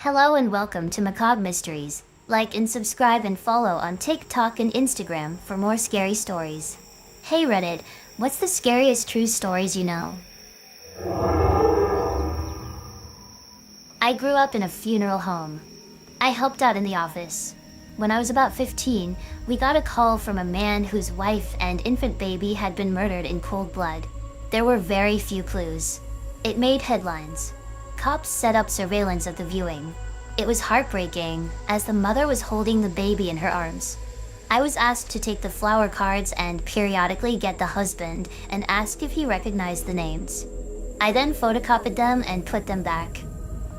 Hello and welcome to Macabre Mysteries. Like and subscribe and follow on TikTok and Instagram for more scary stories. Hey Reddit, what's the scariest true stories you know? I grew up in a funeral home. I helped out in the office. When I was about 15, we got a call from a man whose wife and infant baby had been murdered in cold blood. There were very few clues. It made headlines. Cops set up surveillance of the viewing. It was heartbreaking, as the mother was holding the baby in her arms. I was asked to take the flower cards and periodically get the husband and ask if he recognized the names. I then photocopied them and put them back.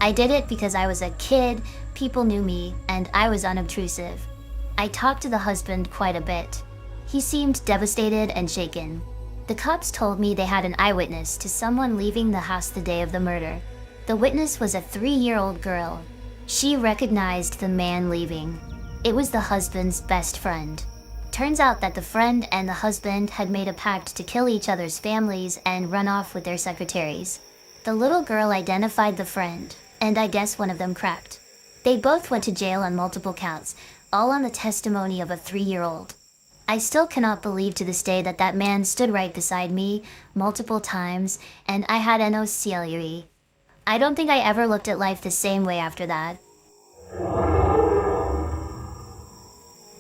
I did it because I was a kid, people knew me, and I was unobtrusive. I talked to the husband quite a bit. He seemed devastated and shaken. The cops told me they had an eyewitness to someone leaving the house the day of the murder. The witness was a 3-year-old girl. She recognized the man leaving. It was the husband's best friend. Turns out that the friend and the husband had made a pact to kill each other's families and run off with their secretaries. The little girl identified the friend, and I guess one of them cracked. They both went to jail on multiple counts, all on the testimony of a 3-year-old. I still cannot believe to this day that that man stood right beside me multiple times, and I had no celery. I don't think I ever looked at life the same way after that.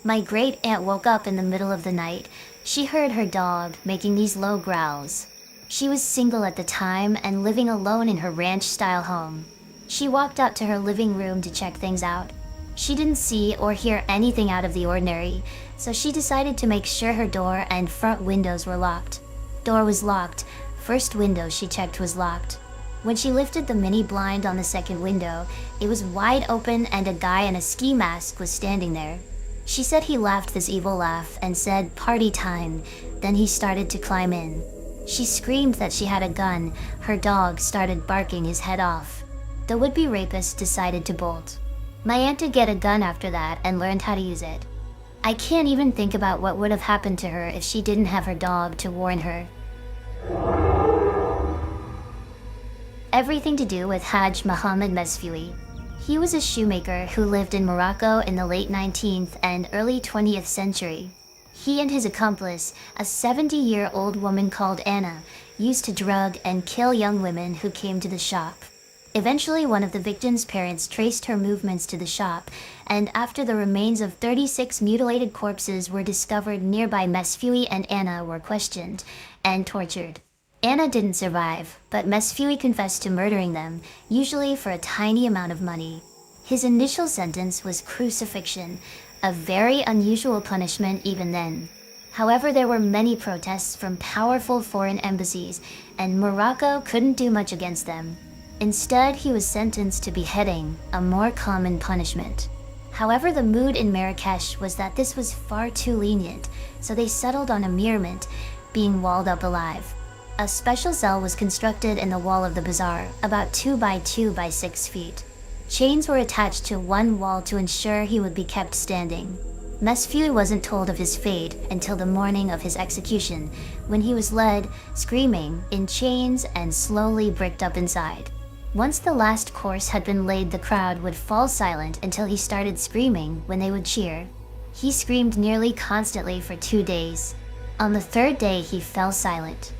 My great aunt woke up in the middle of the night. She heard her dog making these low growls. She was single at the time and living alone in her ranch-style home. She walked out to her living room to check things out. She didn't see or hear anything out of the ordinary, so she decided to make sure her door and front windows were locked. Door was locked. First window she checked was locked. When she lifted the mini blind on the second window, it was wide open and a guy in a ski mask was standing there. She said he laughed this evil laugh and said, "Party time." Then he started to climb in. She screamed that she had a gun. Her dog started barking his head off. The would-be rapist decided to bolt. My aunt did get a gun after that and learned how to use it. I can't even think about what would have happened to her if she didn't have her dog to warn her. Everything to do with Hajj Muhammad Mesfui. He was a shoemaker who lived in Morocco in the late 19th and early 20th century. He and his accomplice, a 70-year-old woman called Anna, used to drug and kill young women who came to the shop. Eventually, one of the victim's parents traced her movements to the shop, and after the remains of 36 mutilated corpses were discovered nearby, Mesfui and Anna were questioned and tortured. Anna didn't survive, but Mesfui confessed to murdering them, usually for a tiny amount of money. His initial sentence was crucifixion, a very unusual punishment even then. However, there were many protests from powerful foreign embassies, and Morocco couldn't do much against them. Instead, he was sentenced to beheading, a more common punishment. However, the mood in Marrakesh was that this was far too lenient, so they settled on immurement, being walled up alive. A special cell was constructed in the wall of the bazaar, about 2 by 2 by 6 feet. Chains were attached to one wall to ensure he would be kept standing. Mesfui wasn't told of his fate until the morning of his execution, when he was led, screaming, in chains and slowly bricked up inside. Once the last course had been laid, the crowd would fall silent until he started screaming when they would cheer. He screamed nearly constantly for 2 days. On the 3rd day, he fell silent.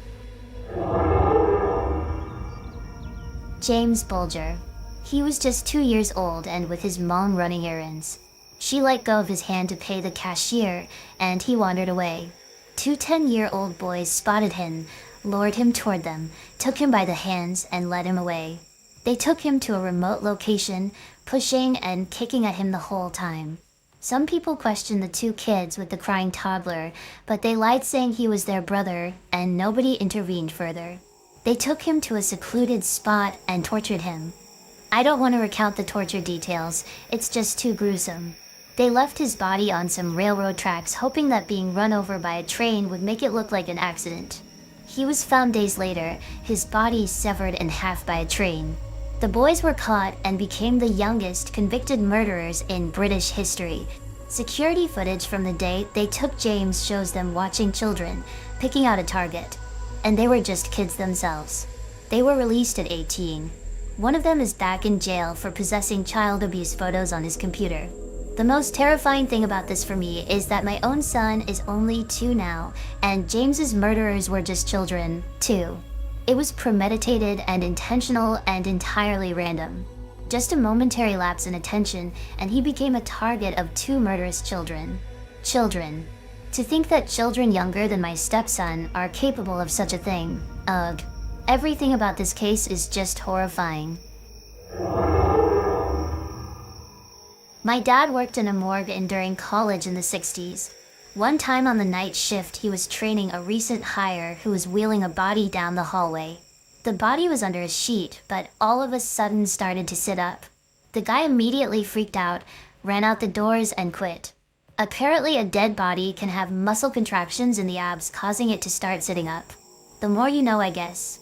James Bulger. He was just 2 years old and with his mom running errands. She let go of his hand to pay the cashier, and he wandered away. 2 10-year-old boys spotted him, lured him toward them, took him by the hands, and led him away. They took him to a remote location, pushing and kicking at him the whole time. Some people questioned the 2 kids with the crying toddler, but they lied, saying he was their brother, and nobody intervened further. They took him to a secluded spot and tortured him. I don't want to recount the torture details, it's just too gruesome. They left his body on some railroad tracks, hoping that being run over by a train would make it look like an accident. He was found days later, his body severed in half by a train. The boys were caught and became the youngest convicted murderers in British history. Security footage from the day they took James shows them watching children, picking out a target. And they were just kids themselves. They were released at 18. One of them is back in jail for possessing child abuse photos on his computer. The most terrifying thing about this for me is that my own son is only 2 now, and James's murderers were just children, too. It was premeditated and intentional and entirely random. Just a momentary lapse in attention, and he became a target of 2 murderous children. Children. To think that children younger than my stepson are capable of such a thing. Ugh. Everything about this case is just horrifying. My dad worked in a morgue during college in the 60s. One time on the night shift, he was training a recent hire who was wheeling a body down the hallway. The body was under a sheet, but all of a sudden started to sit up. The guy immediately freaked out, ran out the doors, and quit. Apparently, a dead body can have muscle contractions in the abs, causing it to start sitting up. The more you know, I guess.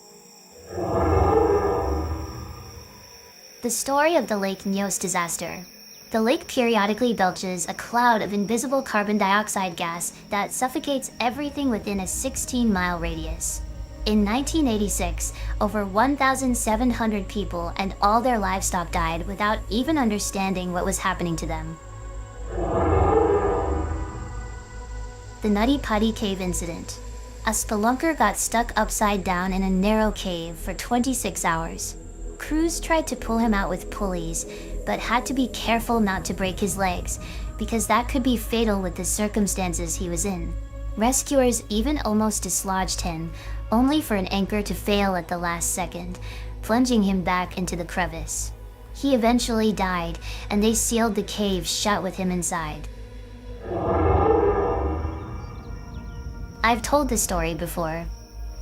The story of the Lake Nyos disaster. The lake periodically belches a cloud of invisible carbon dioxide gas that suffocates everything within a 16-mile radius. In 1986, over 1,700 people and all their livestock died without even understanding what was happening to them. The Nutty Putty Cave Incident. A spelunker got stuck upside down in a narrow cave for 26 hours. Crews tried to pull him out with pulleys, but had to be careful not to break his legs, because that could be fatal with the circumstances he was in. Rescuers even almost dislodged him, only for an anchor to fail at the last second, plunging him back into the crevice. He eventually died, and they sealed the cave shut with him inside. I've told this story before.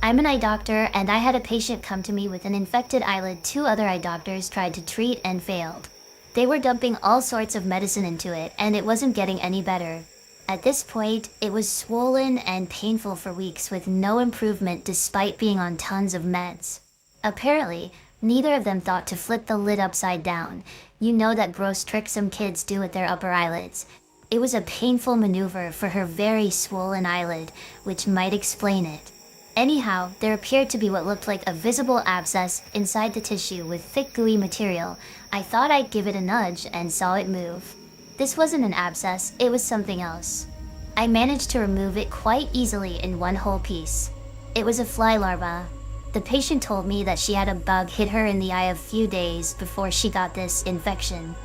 I'm an eye doctor, and I had a patient come to me with an infected eyelid 2 other eye doctors tried to treat and failed. They were dumping all sorts of medicine into it, and it wasn't getting any better. At this point, it was swollen and painful for weeks with no improvement despite being on tons of meds. Apparently, neither of them thought to flip the lid upside down. You know that gross trick some kids do with their upper eyelids. It was a painful maneuver for her very swollen eyelid, which might explain it. Anyhow, there appeared to be what looked like a visible abscess inside the tissue with thick gooey material. I thought I'd give it a nudge and saw it move. This wasn't an abscess, it was something else. I managed to remove it quite easily in one whole piece. It was a fly larva. The patient told me that she had a bug hit her in the eye a few days before she got this infection.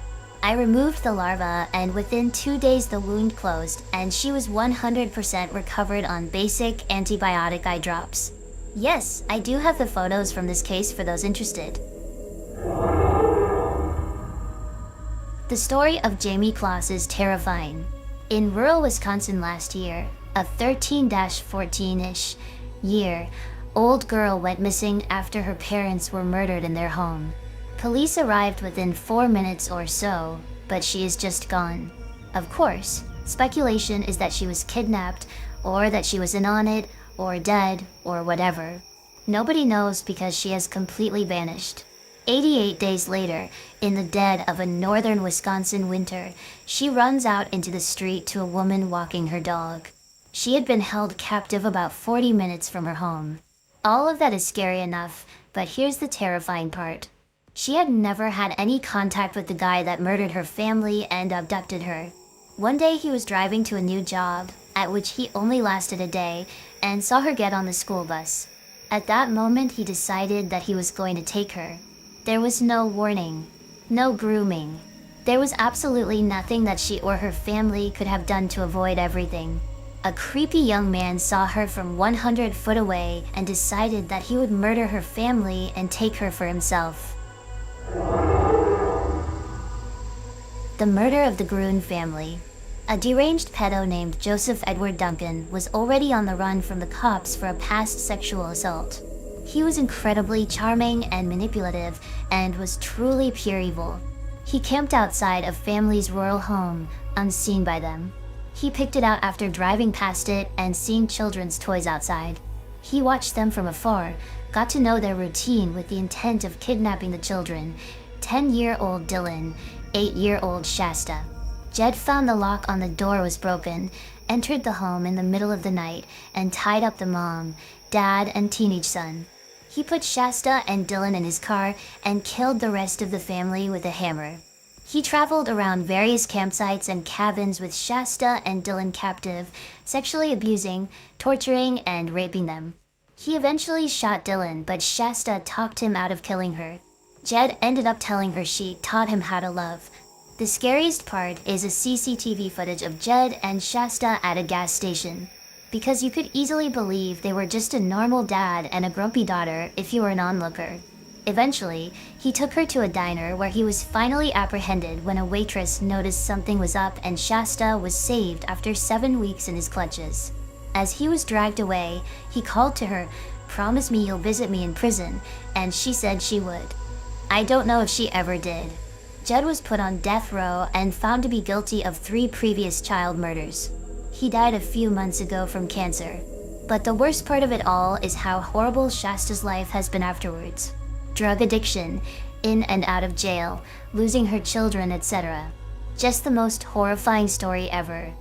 I removed the larva, and within 2 days the wound closed, and she was 100% recovered on basic antibiotic eye drops. Yes, I do have the photos from this case for those interested. The story of Jamie Kloss is terrifying. In rural Wisconsin last year, a 13-14-ish year, old girl went missing after her parents were murdered in their home. Police arrived within 4 minutes or so, but she is just gone. Of course, speculation is that she was kidnapped, or that she was in on it, or dead, or whatever. Nobody knows because she has completely vanished. 88 days later, in the dead of a northern Wisconsin winter, she runs out into the street to a woman walking her dog. She had been held captive about 40 minutes from her home. All of that is scary enough, but here's the terrifying part. She had never had any contact with the guy that murdered her family and abducted her. One day he was driving to a new job, at which he only lasted a day, and saw her get on the school bus. At that moment he decided that he was going to take her. There was no warning, no grooming. There was absolutely nothing that she or her family could have done to avoid everything. A creepy young man saw her from 100 foot away and decided that he would murder her family and take her for himself. The murder of the Gruen family. A deranged pedo named Joseph Edward Duncan was already on the run from the cops for a past sexual assault. He was incredibly charming and manipulative and was truly pure evil. He camped outside a family's rural home, unseen by them. He picked it out after driving past it and seeing children's toys outside. He watched them from afar, got to know their routine with the intent of kidnapping the children. 10-year-old Dylan, 8-year-old Shasta. Jed found the lock on the door was broken, entered the home in the middle of the night, and tied up the mom, dad, and teenage son. He put Shasta and Dylan in his car and killed the rest of the family with a hammer. He traveled around various campsites and cabins with Shasta and Dylan captive, sexually abusing, torturing, and raping them. He eventually shot Dylan, but Shasta talked him out of killing her. Jed ended up telling her she taught him how to love. The scariest part is a CCTV footage of Jed and Shasta at a gas station, because you could easily believe they were just a normal dad and a grumpy daughter if you were an onlooker. Eventually, he took her to a diner where he was finally apprehended when a waitress noticed something was up, and Shasta was saved after 7 weeks in his clutches. As he was dragged away, he called to her, "Promise me you'll visit me in prison," and she said she would. I don't know if she ever did. Jed was put on death row and found to be guilty of 3 previous child murders. He died a few months ago from cancer. But the worst part of it all is how horrible Shasta's life has been afterwards. Drug addiction, in and out of jail, losing her children, etc. Just the most horrifying story ever.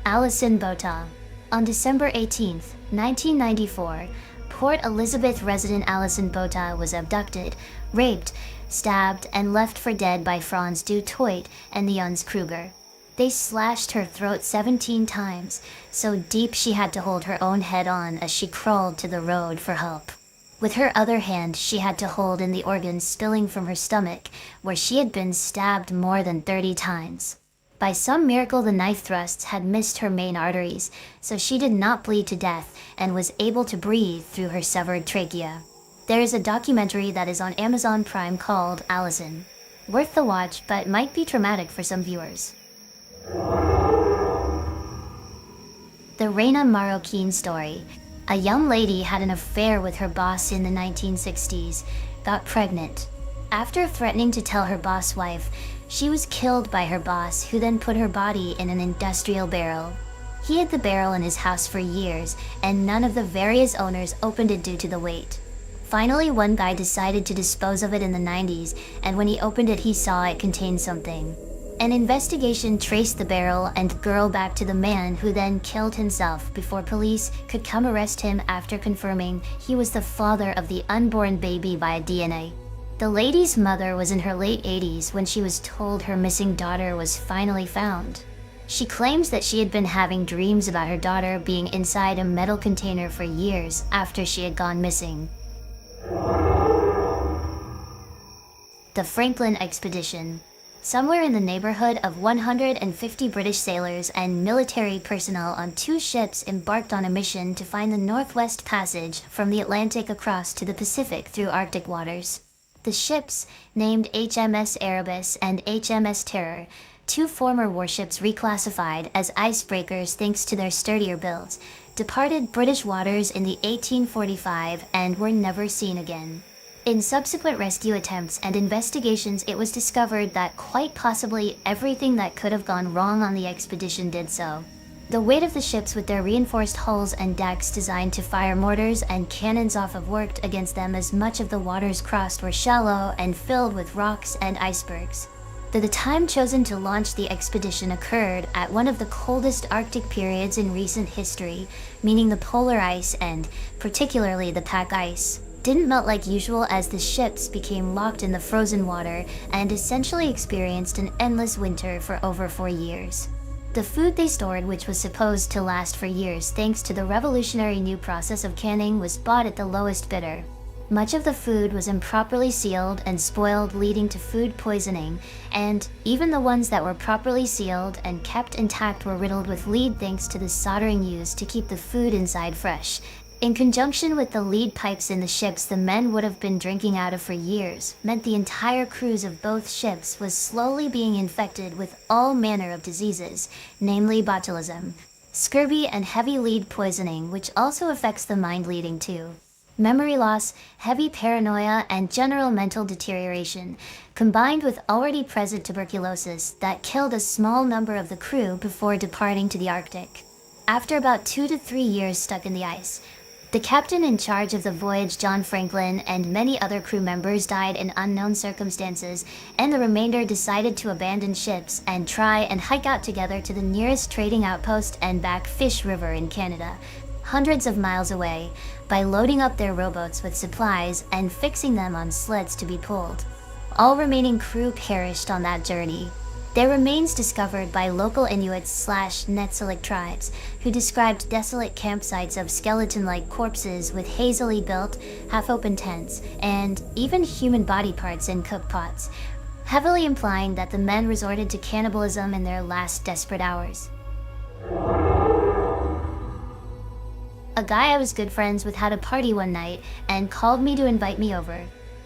Alison Botha. On December 18th, 1994, Port Elizabeth resident Alison Botha was abducted, raped, stabbed, and left for dead by Franz du Toit and the Jens Kruger. They slashed her throat 17 times, so deep she had to hold her own head on as she crawled to the road for help. With her other hand, she had to hold in the organs spilling from her stomach, where she had been stabbed more than 30 times. By some miracle, the knife thrusts had missed her main arteries, so she did not bleed to death and was able to breathe through her severed trachea. There is a documentary that is on Amazon Prime called Alison. Worth the watch, but might be traumatic for some viewers. The Reina Marroquin story. A young lady had an affair with her boss in the 1960s, got pregnant. After threatening to tell her boss wife, she was killed by her boss, who then put her body in an industrial barrel. He had the barrel in his house for years, and none of the various owners opened it due to the weight. Finally, one guy decided to dispose of it in the 90s, and when he opened it, he saw it contained something. An investigation traced the barrel and girl back to the man, who then killed himself before police could come arrest him after confirming he was the father of the unborn baby via DNA. The lady's mother was in her late 80s when she was told her missing daughter was finally found. She claims that she had been having dreams about her daughter being inside a metal container for years after she had gone missing. The Franklin Expedition. Somewhere in the neighborhood of 150 British sailors and military personnel on 2 ships embarked on a mission to find the Northwest Passage from the Atlantic across to the Pacific through Arctic waters. The ships, named HMS Erebus and HMS Terror, 2 former warships reclassified as icebreakers thanks to their sturdier builds, departed British waters in the 1845 and were never seen again. In subsequent rescue attempts and investigations, it was discovered that quite possibly everything that could have gone wrong on the expedition did so. The weight of the ships with their reinforced hulls and decks designed to fire mortars and cannons off of worked against them, as much of the waters crossed were shallow and filled with rocks and icebergs. The time chosen to launch the expedition occurred at one of the coldest Arctic periods in recent history, meaning the polar ice, and particularly the pack ice, didn't melt like usual as the ships became locked in the frozen water and essentially experienced an endless winter for over 4 years. The food they stored, which was supposed to last for years thanks to the revolutionary new process of canning, was bought at the lowest bidder. Much of the food was improperly sealed and spoiled, leading to food poisoning, and even the ones that were properly sealed and kept intact were riddled with lead thanks to the soldering used to keep the food inside fresh. In conjunction with the lead pipes in the ships the men would have been drinking out of for years, meant the entire crews of both ships was slowly being infected with all manner of diseases, namely botulism, scurvy, and heavy lead poisoning, which also affects the mind, leading to memory loss, heavy paranoia, and general mental deterioration, combined with already present tuberculosis that killed a small number of the crew before departing to the Arctic. After about 2 to 3 years stuck in the ice, the captain in charge of the voyage, John Franklin, and many other crew members died in unknown circumstances, and the remainder decided to abandon ships and try and hike out together to the nearest trading outpost and back Fish River in Canada, hundreds of miles away, by loading up their rowboats with supplies and fixing them on sleds to be pulled. All remaining crew perished on that journey. Their remains discovered by local Inuits/Netsilik tribes, who described desolate campsites of skeleton-like corpses with hazily built, half-open tents, and even human body parts in cook pots, heavily implying that the men resorted to cannibalism in their last desperate hours. A guy I was good friends with had a party one night and called me to invite me over.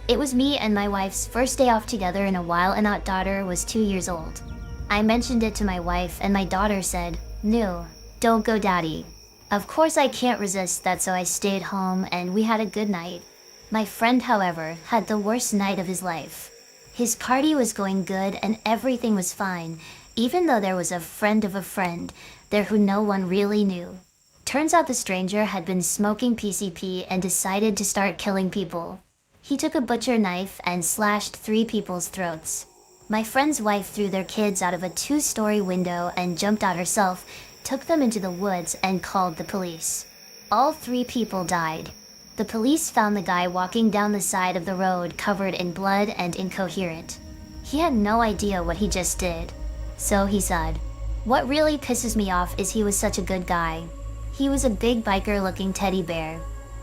It was me and my wife's first day off together in a while, and our daughter was 2 years old. I mentioned it to my wife and my daughter said, "No, don't go, Daddy." Of course I can't resist that, so I stayed home and we had a good night. My friend, however, had the worst night of his life. His party was going good and everything was fine, even though there was a friend of a friend there who no one really knew. Turns out the stranger had been smoking PCP and decided to start killing people. He took a butcher knife and slashed 3 people's throats. My friend's wife threw their kids out of a 2-story window and jumped out herself, took them into the woods and called the police. All 3 people died. The police found the guy walking down the side of the road covered in blood and incoherent. He had no idea what he just did. So he said, "What really pisses me off is he was such a good guy. He was a big biker-looking teddy bear.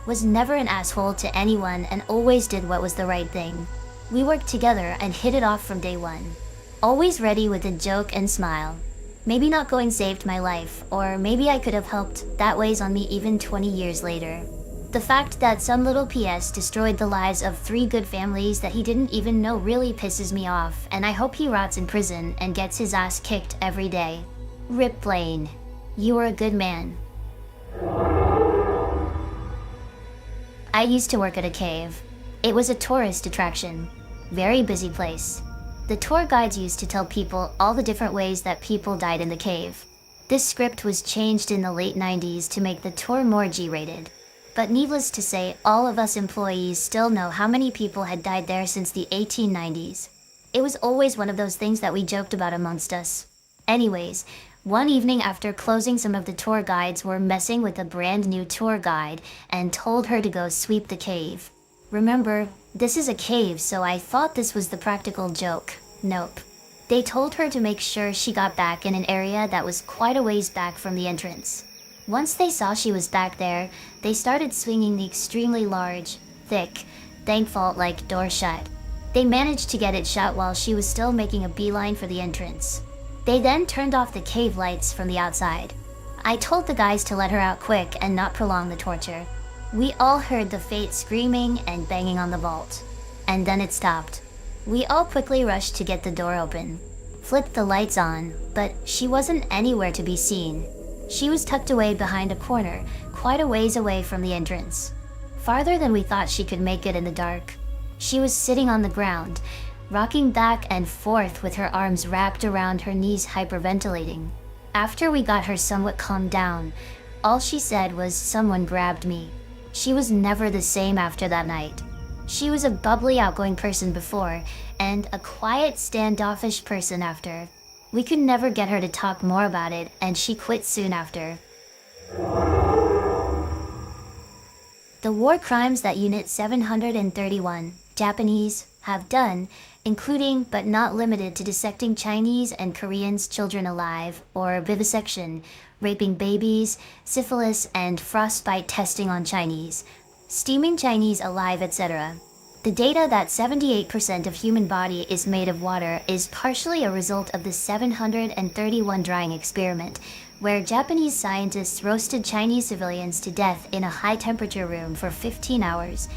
Was never an asshole to anyone and always did what was the right thing. We worked together and hit it off from day one. Always ready with a joke and smile. Maybe not going saved my life, or maybe I could have helped, that weighs on me even 20 years later. The fact that some little PS destroyed the lives of 3 good families that he didn't even know really pisses me off, and I hope he rots in prison and gets his ass kicked every day. Rip Blaine. You were a good man." I used to work at a cave. It was a tourist attraction. Very busy place. The tour guides used to tell people all the different ways that people died in the cave. This script was changed in the late 90s to make the tour more G-rated. But needless to say, all of us employees still know how many people had died there since the 1890s. It was always one of those things that we joked about amongst us. Anyways, one evening after closing, some of the tour guides were messing with a brand new tour guide and told her to go sweep the cave. Remember, this is a cave, so I thought this was the practical joke. Nope. They told her to make sure she got back in an area that was quite a ways back from the entrance. Once they saw she was back there, they started swinging the extremely large, thick, bank vault-like door shut. They managed to get it shut while she was still making a beeline for the entrance. They then turned off the cave lights from the outside. I told the guys to let her out quick and not prolong the torture. We all heard the Fate screaming and banging on the vault. And then it stopped. We all quickly rushed to get the door open. Flipped the lights on, but she wasn't anywhere to be seen. She was tucked away behind a corner, quite a ways away from the entrance. Farther than we thought she could make it in the dark. She was sitting on the ground, rocking back and forth with her arms wrapped around her knees, hyperventilating. After we got her somewhat calmed down, all she said was, "Someone grabbed me." She was never the same after that night. She was a bubbly, outgoing person before, and a quiet, standoffish person after. We could never get her to talk more about it, and she quit soon after. The war crimes that Unit 731, Japanese, have done, including but not limited to dissecting Chinese and Koreans' children alive, or vivisection, raping babies, syphilis, and frostbite testing on Chinese, steaming Chinese alive, etc. The data that 78% of human body is made of water is partially a result of the 731 drying experiment, where Japanese scientists roasted Chinese civilians to death in a high-temperature room for 15 hours,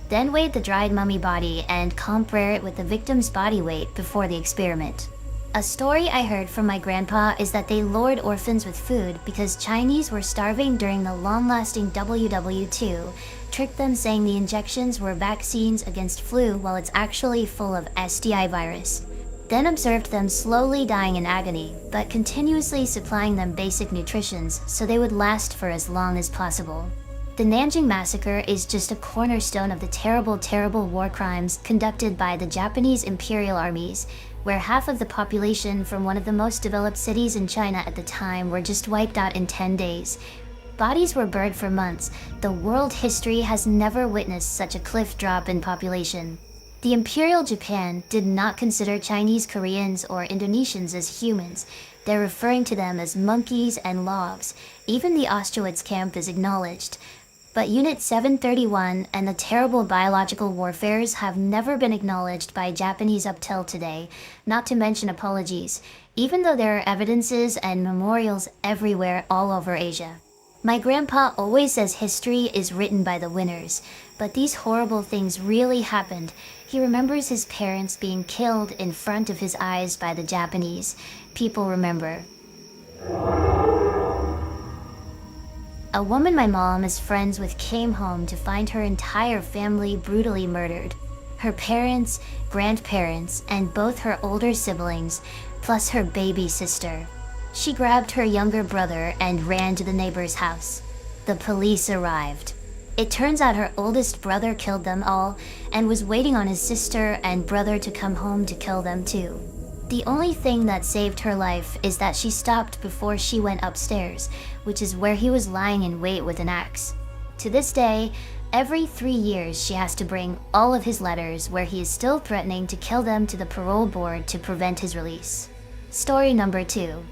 then weighed the dried mummy body and compare it with the victim's body weight before the experiment. A story I heard from my grandpa is that they lured orphans with food because Chinese were starving during the long-lasting WW2, tricked them saying the injections were vaccines against flu while it's actually full of STI virus, then observed them slowly dying in agony, but continuously supplying them basic nutritions so they would last for as long as possible. The Nanjing Massacre is just a cornerstone of the terrible, terrible war crimes conducted by the Japanese Imperial armies, where half of the population from one of the most developed cities in China at the time were just wiped out in 10 days. Bodies were buried for months. The world history has never witnessed such a cliff drop in population. The Imperial Japan did not consider Chinese, Koreans, or Indonesians as humans. They're referring to them as monkeys and logs. Even the Auschwitz camp is acknowledged. But Unit 731 and the terrible biological warfares have never been acknowledged by Japanese up till today, not to mention apologies, even though there are evidences and memorials everywhere all over Asia. My grandpa always says history is written by the winners, but these horrible things really happened. He remembers his parents being killed in front of his eyes by the Japanese. People remember. A woman my mom is friends with came home to find her entire family brutally murdered. Her parents, grandparents, and both her older siblings, plus her baby sister. She grabbed her younger brother and ran to the neighbor's house. The police arrived. It turns out her oldest brother killed them all and was waiting on his sister and brother to come home to kill them too. The only thing that saved her life is that she stopped before she went upstairs, which is where he was lying in wait with an axe. To this day, every 3 years she has to bring all of his letters where he is still threatening to kill them to the parole board to prevent his release. Story number 2.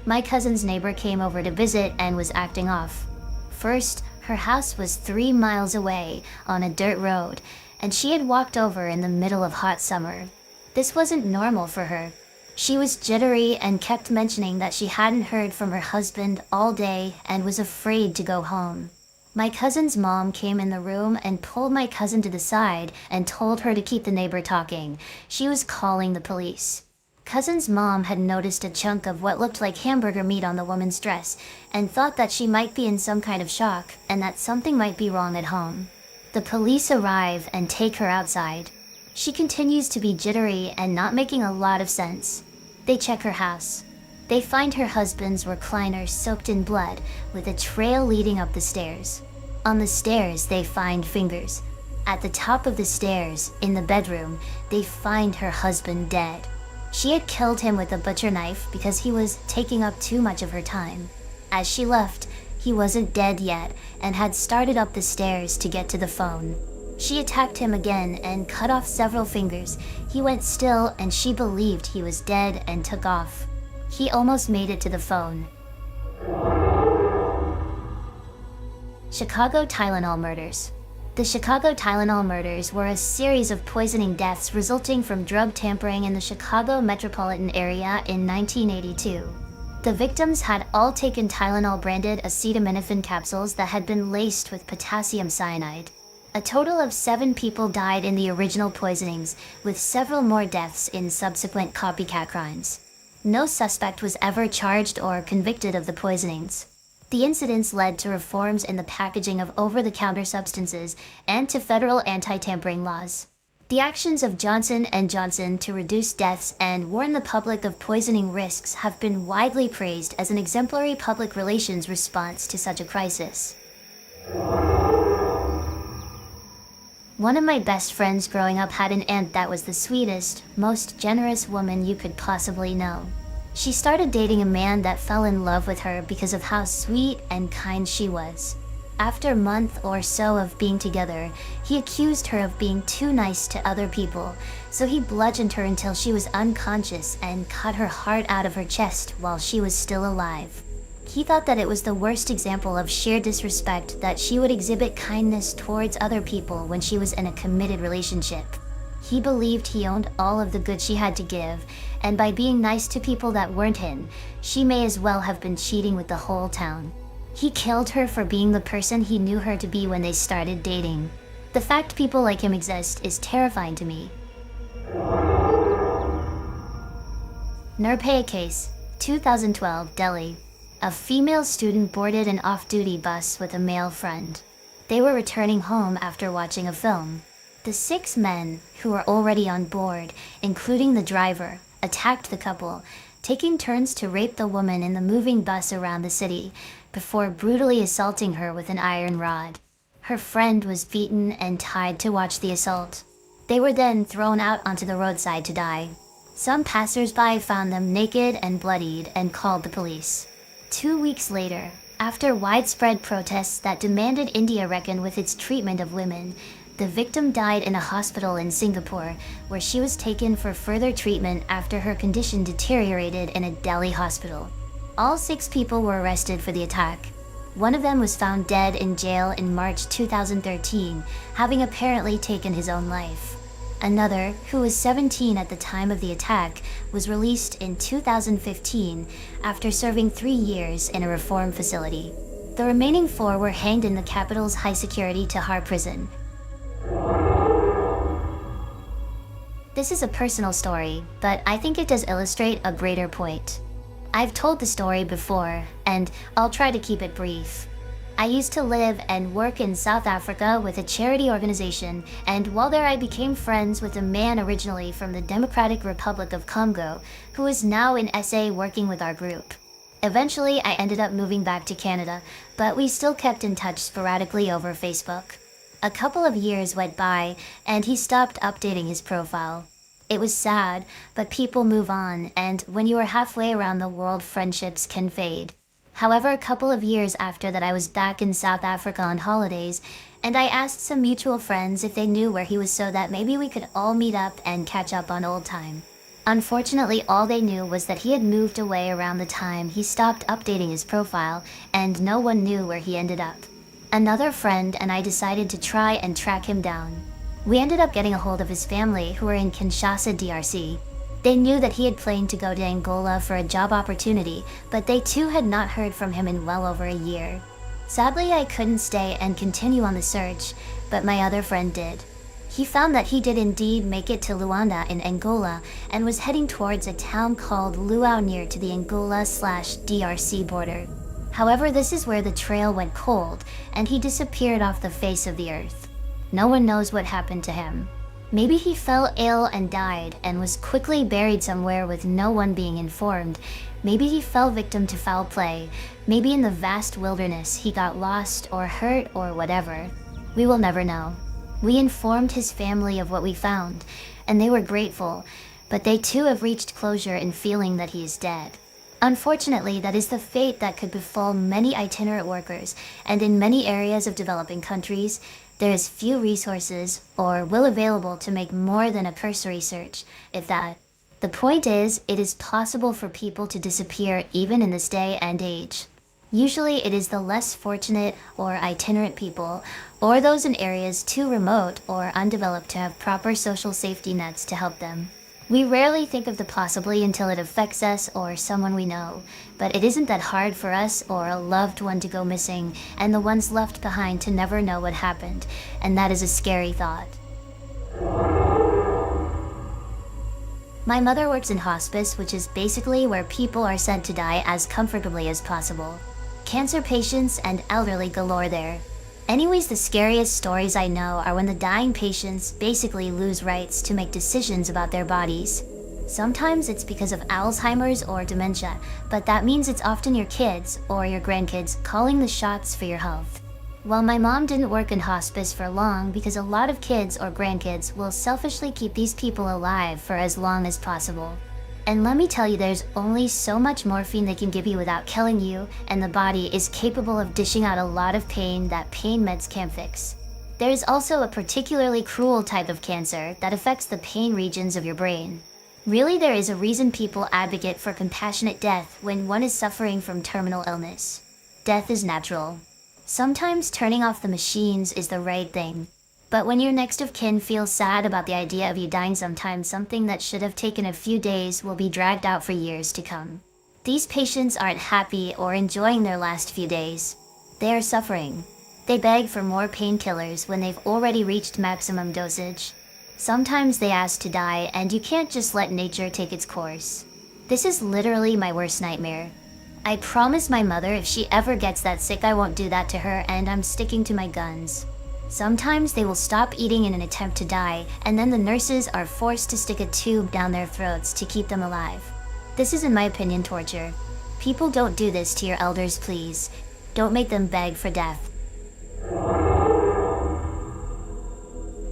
My cousin's neighbor came over to visit and was acting off. First, her house was 3 miles away on a dirt road, and she had walked over in the middle of hot summer. This wasn't normal for her. She was jittery and kept mentioning that she hadn't heard from her husband all day and was afraid to go home. My cousin's mom came in the room and pulled my cousin to the side and told her to keep the neighbor talking. She was calling the police. Cousin's mom had noticed a chunk of what looked like hamburger meat on the woman's dress and thought that she might be in some kind of shock and that something might be wrong at home. The police arrive and take her outside. She continues to be jittery and not making a lot of sense. They check her house. They find her husband's recliner soaked in blood with a trail leading up the stairs. On the stairs, they find fingers. At the top of the stairs, in the bedroom, they find her husband dead. She had killed him with a butcher knife because he was taking up too much of her time. As she left, he wasn't dead yet and had started up the stairs to get to the phone. She attacked him again and cut off several fingers. He went still and she believed he was dead and took off. He almost made it to the phone. Chicago Tylenol murders. The Chicago Tylenol murders were a series of poisoning deaths resulting from drug tampering in the Chicago metropolitan area in 1982. The victims had all taken Tylenol-branded acetaminophen capsules that had been laced with potassium cyanide. A total of 7 people died in the original poisonings, with several more deaths in subsequent copycat crimes. No suspect was ever charged or convicted of the poisonings. The incidents led to reforms in the packaging of over-the-counter substances and to federal anti-tampering laws. The actions of Johnson & Johnson to reduce deaths and warn the public of poisoning risks have been widely praised as an exemplary public relations response to such a crisis. One of my best friends growing up had an aunt that was the sweetest, most generous woman you could possibly know. She started dating a man that fell in love with her because of how sweet and kind she was. After a month or so of being together, he accused her of being too nice to other people, so he bludgeoned her until she was unconscious and cut her heart out of her chest while she was still alive. He thought that it was the worst example of sheer disrespect that she would exhibit kindness towards other people when she was in a committed relationship. He believed he owned all of the good she had to give, and by being nice to people that weren't him, she may as well have been cheating with the whole town. He killed her for being the person he knew her to be when they started dating. The fact people like him exist is terrifying to me. Nirpaya case, 2012, Delhi. A female student boarded an off-duty bus with a male friend. They were returning home after watching a film. The 6 men, who were already on board, including the driver, attacked the couple, taking turns to rape the woman in the moving bus around the city, before brutally assaulting her with an iron rod. Her friend was beaten and tied to watch the assault. They were then thrown out onto the roadside to die. Some passers-by found them naked and bloodied and called the police. 2 weeks later, After widespread protests that demanded India reckon with its treatment of women, the victim died in a hospital in Singapore, where she was taken for further treatment after her condition deteriorated in a Delhi hospital. All 6 people were arrested for the attack. One of them was found dead in jail in March 2013, having apparently taken his own life. Another, who was 17 at the time of the attack, was released in 2015 after serving 3 years in a reform facility. The remaining 4 were hanged in the capital's high-security Tihar prison. This is a personal story, but I think it does illustrate a greater point. I've told the story before, and I'll try to keep it brief. I used to live and work in South Africa with a charity organization, and while there I became friends with a man originally from the Democratic Republic of Congo, who is now in SA working with our group. Eventually, I ended up moving back to Canada, but we still kept in touch sporadically over Facebook. A couple of years went by, and he stopped updating his profile. It was sad, but people move on, and when you are halfway around the world, friendships can fade. However, a couple of years after that, I was back in South Africa on holidays, and I asked some mutual friends if they knew where he was so that maybe we could all meet up and catch up on old time. Unfortunately, all they knew was that he had moved away around the time he stopped updating his profile, and no one knew where he ended up. Another friend and I decided to try and track him down. We ended up getting a hold of his family, who were in Kinshasa, DRC. They knew that he had planned to go to Angola for a job opportunity, but they too had not heard from him in well over a year. Sadly, I couldn't stay and continue on the search, but my other friend did. He found that he did indeed make it to Luanda in Angola and was heading towards a town called Luau near to the Angola/DRC border. However, this is where the trail went cold, and he disappeared off the face of the earth. No one knows what happened to him. Maybe he fell ill and died and was quickly buried somewhere with no one being informed. Maybe he fell victim to foul play. Maybe in the vast wilderness he got lost or hurt or whatever. We will never know. We informed his family of what we found, and they were grateful, but they too have reached closure in feeling that he is dead. Unfortunately, that is the fate that could befall many itinerant workers, and in many areas of developing countries, there is few resources or will available to make more than a cursory search, if that. The point is, it is possible for people to disappear even in this day and age. Usually it is the less fortunate or itinerant people, or those in areas too remote or undeveloped to have proper social safety nets to help them. We rarely think of the possibly until it affects us or someone we know, but it isn't that hard for us or a loved one to go missing and the ones left behind to never know what happened, and that is a scary thought. My mother works in hospice, which is basically where people are sent to die as comfortably as possible. Cancer patients and elderly galore there. Anyways, the scariest stories I know are when the dying patients basically lose rights to make decisions about their bodies. Sometimes it's because of Alzheimer's or dementia, but that means it's often your kids or your grandkids calling the shots for your health. While my mom didn't work in hospice for long because a lot of kids or grandkids will selfishly keep these people alive for as long as possible. And let me tell you, there's only so much morphine they can give you without killing you, and the body is capable of dishing out a lot of pain that pain meds can't fix. There is also a particularly cruel type of cancer that affects the pain regions of your brain. Really, there is a reason people advocate for compassionate death when one is suffering from terminal illness. Death is natural. Sometimes turning off the machines is the right thing. But when your next of kin feels sad about the idea of you dying sometime, something that should have taken a few days will be dragged out for years to come. These patients aren't happy or enjoying their last few days. They are suffering. They beg for more painkillers when they've already reached maximum dosage. Sometimes they ask to die, and you can't just let nature take its course. This is literally my worst nightmare. I promise my mother if she ever gets that sick I won't do that to her, and I'm sticking to my guns. Sometimes they will stop eating in an attempt to die, and then the nurses are forced to stick a tube down their throats to keep them alive. This is, in my opinion, torture. People don't do this to your elders, please. Don't make them beg for death.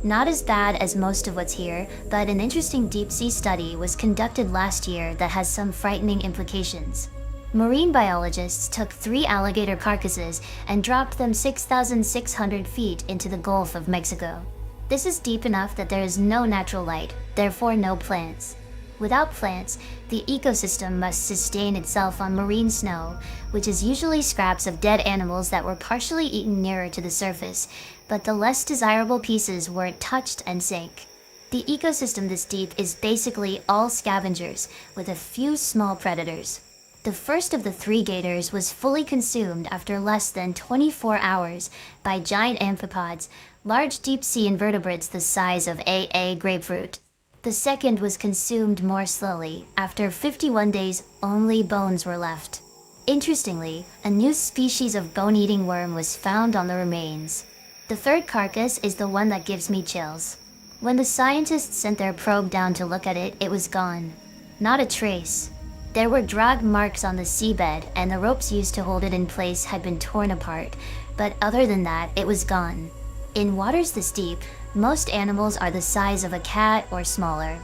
Not as bad as most of what's here, but an interesting deep-sea study was conducted last year that has some frightening implications. Marine biologists took 3 alligator carcasses and dropped them 6,600 feet into the Gulf of Mexico. This is deep enough that there is no natural light, therefore no plants. Without plants, the ecosystem must sustain itself on marine snow, which is usually scraps of dead animals that were partially eaten nearer to the surface, but the less desirable pieces weren't touched and sank. The ecosystem this deep is basically all scavengers, with a few small predators. The first of the 3 gators was fully consumed after less than 24 hours by giant amphipods, large deep-sea invertebrates the size of a grapefruit. The second was consumed more slowly. After 51 days, only bones were left. Interestingly, a new species of bone-eating worm was found on the remains. The third carcass is the one that gives me chills. When the scientists sent their probe down to look at it, it was gone. Not a trace. There were drag marks on the seabed, and the ropes used to hold it in place had been torn apart, but other than that, it was gone. In waters this deep, most animals are the size of a cat or smaller.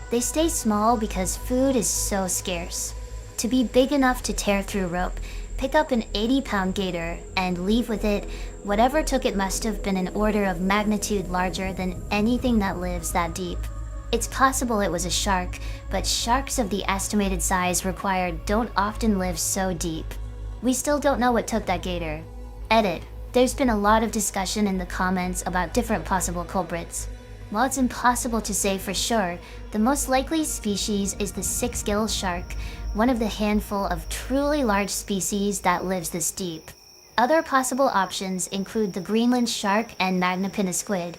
They stay small because food is so scarce. To be big enough to tear through rope, pick up an 80-pound gator, and leave with it, whatever took it must have been an order of magnitude larger than anything that lives that deep. It's possible it was a shark, but sharks of the estimated size required don't often live so deep. We still don't know what took that gator. Edit. There's been a lot of discussion in the comments about different possible culprits. While it's impossible to say for sure, the most likely species is the 6-gill shark, one of the handful of truly large species that lives this deep. Other possible options include the Greenland shark and Magnapinna squid.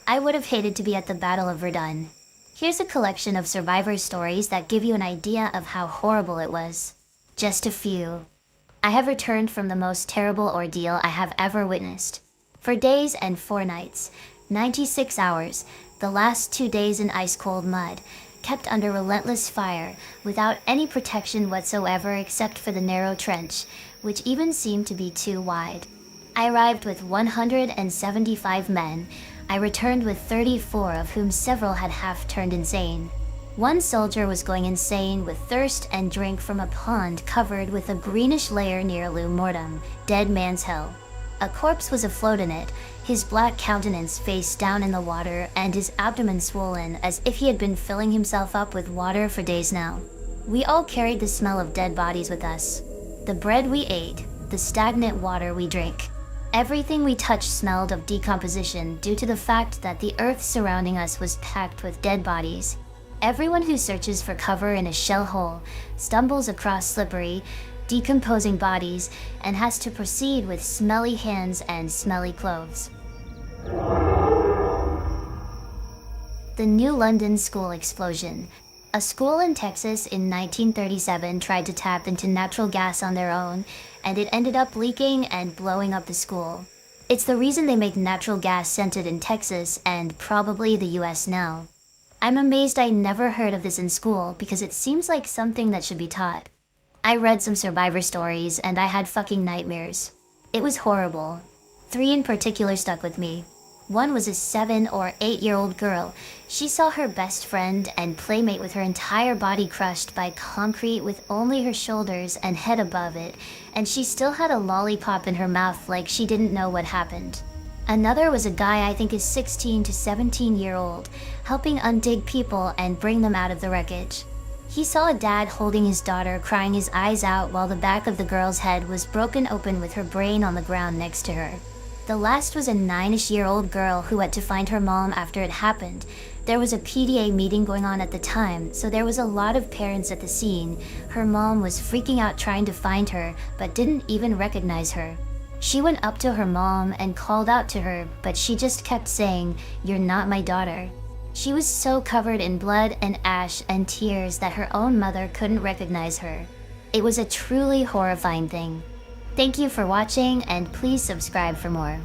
I would have hated to be at the Battle of Verdun. Here's a collection of survivor stories that give you an idea of how horrible it was. Just a few. I have returned from the most terrible ordeal I have ever witnessed. For days and 4 nights, 96 hours, the last 2 days in ice-cold mud, kept under relentless fire, without any protection whatsoever except for the narrow trench, which even seemed to be too wide. I arrived with 175 men. I returned with 34, of whom several had half turned insane. One soldier was going insane with thirst and drank from a pond covered with a greenish layer near Lum Mortem, dead man's hell. A corpse was afloat in it, his black countenance face down in the water and his abdomen swollen as if he had been filling himself up with water for days now. We all carried the smell of dead bodies with us. The bread we ate, the stagnant water we drank. Everything we touched smelled of decomposition due to the fact that the earth surrounding us was packed with dead bodies. Everyone who searches for cover in a shell hole stumbles across slippery, decomposing bodies and has to proceed with smelly hands and smelly clothes. The New London School explosion. A school in Texas in 1937 tried to tap into natural gas on their own, and it ended up leaking and blowing up the school. It's the reason they make natural gas scented in Texas and probably the US now. I'm amazed I never heard of this in school because it seems like something that should be taught. I read some survivor stories and I had fucking nightmares. It was horrible. 3 in particular stuck with me. One was a 7 or 8-year-old girl. She saw her best friend and playmate with her entire body crushed by concrete with only her shoulders and head above it, and she still had a lollipop in her mouth like she didn't know what happened. Another was a guy I think is 16 to 17-year-old, helping undig people and bring them out of the wreckage. He saw a dad holding his daughter crying his eyes out while the back of the girl's head was broken open with her brain on the ground next to her. The last was a 9-ish-year-old girl who went to find her mom after it happened. There was a PTA meeting going on at the time, so there was a lot of parents at the scene. Her mom was freaking out trying to find her, but didn't even recognize her. She went up to her mom and called out to her, but she just kept saying, "You're not my daughter." She was so covered in blood and ash and tears that her own mother couldn't recognize her. It was a truly horrifying thing. Thank you for watching, and please subscribe for more.